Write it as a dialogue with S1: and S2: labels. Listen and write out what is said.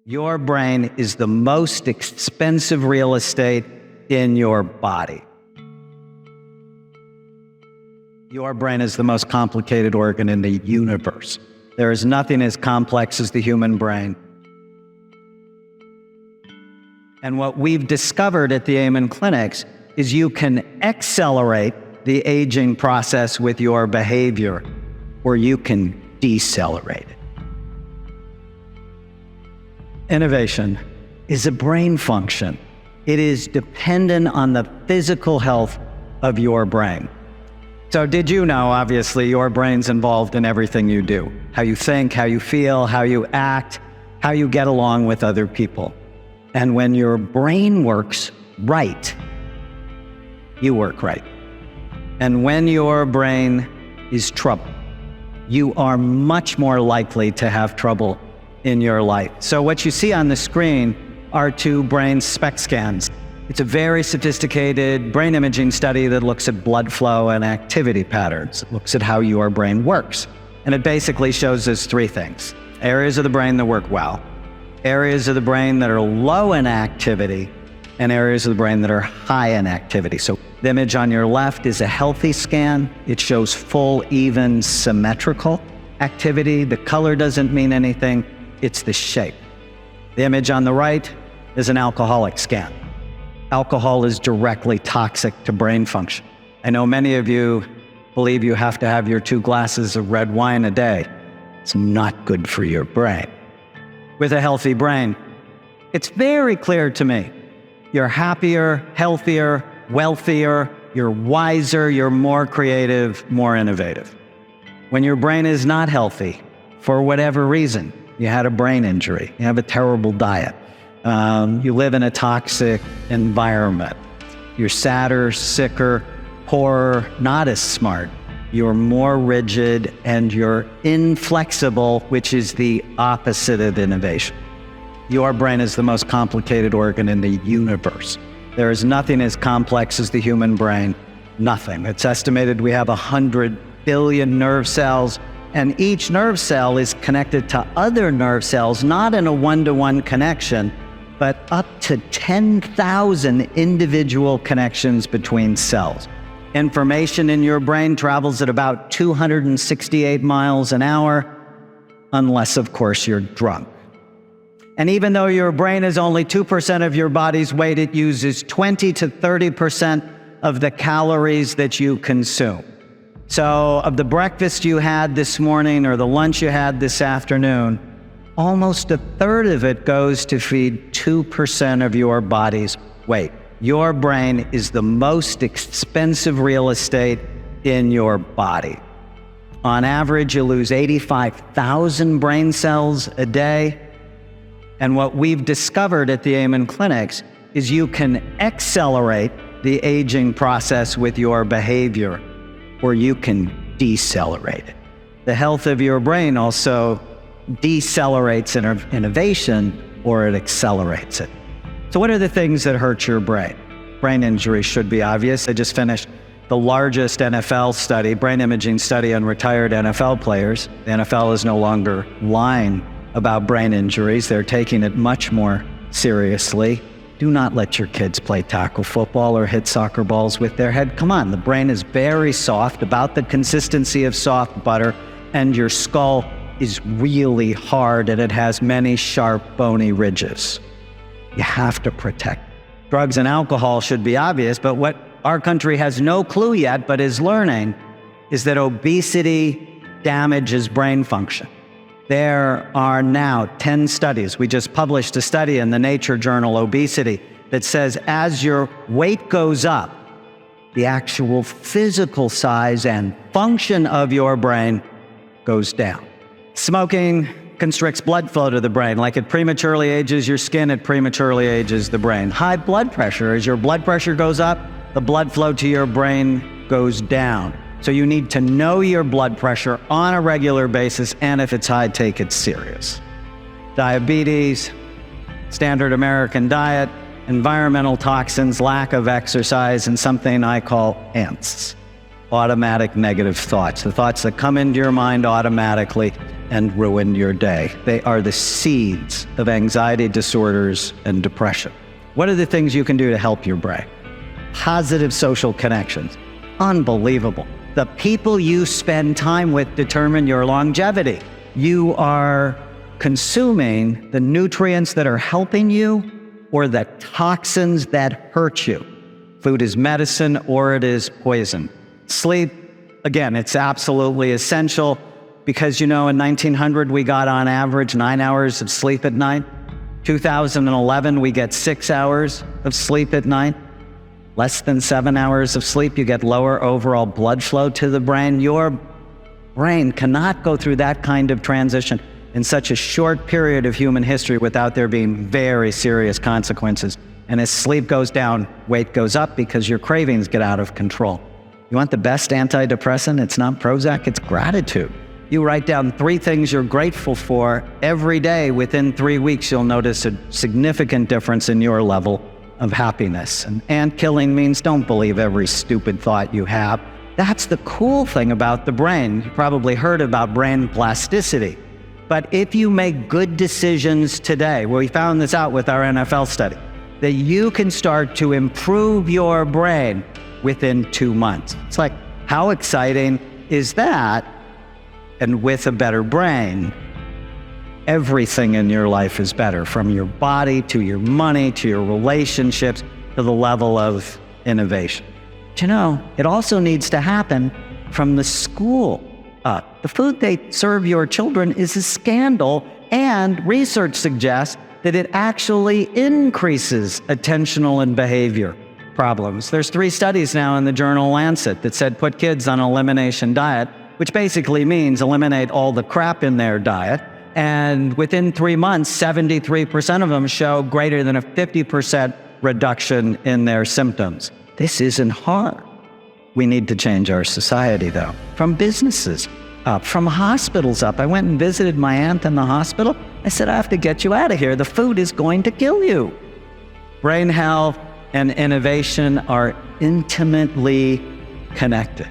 S1: Your brain is the most expensive real estate in your body. Your brain is the most complicated organ in the universe. There is nothing as complex as the human brain. And what we've discovered at the Amin clinics is you can accelerate the aging process with your behavior, or you can decelerate it. Innovation is a brain function. It is dependent on the physical health of your brain. So did you know, obviously, your brain's involved in everything you do. How you think, how you feel, how you act, how you get along with other people. And when your brain works right, you work right. And when your brain is troubled, you are much more likely to have trouble in your life. So what you see on the screen are two brain SPECT scans. It's a very sophisticated brain imaging study that looks at blood flow and activity patterns. It looks at how your brain works. And it basically shows us three things: areas of the brain that work well, areas of the brain that are low in activity, and areas of the brain that are high in activity. So the image on your left is a healthy scan. It shows full, even, symmetrical activity. The color doesn't mean anything. It's the shape. The image on the right is an alcoholic scan. Alcohol is directly toxic to brain function. I know many of you believe you have to have your 2 glasses of red wine a day. It's not good for your brain. With a healthy brain, it's very clear to me. You're happier, healthier, wealthier, you're wiser, you're more creative, more innovative. When your brain is not healthy, for whatever reason, you had a brain injury, you have a terrible diet, you live in a toxic environment, you're sadder, sicker, poorer, not as smart, you're more rigid, and you're inflexible, which is the opposite of innovation. Your brain is the most complicated organ in the universe. There is nothing as complex as the human brain, nothing. It's estimated we have 100 billion nerve cells, and each nerve cell is connected to other nerve cells, not in a one-to-one connection, but up to 10,000 individual connections between cells. Information in your brain travels at about 268 miles an hour, unless, of course, you're drunk. And even though your brain is only 2% of your body's weight, it uses 20 to 30% of the calories that you consume. So of the breakfast you had this morning or the lunch you had this afternoon, almost a third of it goes to feed 2% of your body's weight. Your brain is the most expensive real estate in your body. On average, you lose 85,000 brain cells a day. And what we've discovered at the Amin clinics is you can accelerate the aging process with your behavior, or you can decelerate it. The health of your brain also decelerates innovation, or it accelerates it. So what are the things that hurt your brain? Brain injury should be obvious. I just finished the largest NFL study, brain imaging study on retired NFL players. The NFL is no longer lying about brain injuries. They're taking it much more seriously. Do not let your kids play tackle football or hit soccer balls with their head. Come on, the brain is very soft, about the consistency of soft butter, and your skull is really hard, and it has many sharp, bony ridges. You have to protect. Drugs and alcohol should be obvious, but what our country has no clue yet, but is learning, is that obesity damages brain function. There are now 10 studies. We just published a study in the Nature journal, Obesity, that says as your weight goes up, the actual physical size and function of your brain goes down. Smoking constricts blood flow to the brain. Like it prematurely ages your skin, it prematurely ages the brain. High blood pressure, as your blood pressure goes up, the blood flow to your brain goes down. So you need to know your blood pressure on a regular basis, and if it's high, take it serious. Diabetes, standard American diet, environmental toxins, lack of exercise, and something I call ANTs, automatic negative thoughts, the thoughts that come into your mind automatically and ruin your day. They are the seeds of anxiety disorders and depression. What are the things you can do to help your brain? Positive social connections. Unbelievable. The people you spend time with determine your longevity. You are consuming the nutrients that are helping you or the toxins that hurt you. Food is medicine or it is poison. Sleep, again, it's absolutely essential because, in 1900, we got on average 9 hours of sleep at night. 2011, we get 6 hours of sleep at night. Less than 7 hours of sleep, you get lower overall blood flow to the brain. Your brain cannot go through that kind of transition in such a short period of human history without there being very serious consequences. And as sleep goes down, weight goes up because your cravings get out of control. You want the best antidepressant? It's not Prozac, it's gratitude. You write down 3 things you're grateful for every day. Within 3 weeks, you'll notice a significant difference in your level of happiness. And ant killing means don't believe every stupid thought you have. That's the cool thing about the brain. You probably heard about brain plasticity. But if you make good decisions today, we found this out with our NFL study, that you can start to improve your brain within 2 months. It's like, how exciting is that? And with a better brain, everything in your life is better, from your body to your money to your relationships to the level of innovation. But it also needs to happen from the school up. The food they serve your children is a scandal, and research suggests that it actually increases attentional and behavior problems. There's 3 studies now in the journal Lancet that said put kids on an elimination diet, which basically means eliminate all the crap in their diet. And within 3 months, 73% of them show greater than a 50% reduction in their symptoms. This isn't hard. We need to change our society, though. From businesses up, from hospitals up. I went and visited my aunt in the hospital. I said, I have to get you out of here. The food is going to kill you. Brain health and innovation are intimately connected.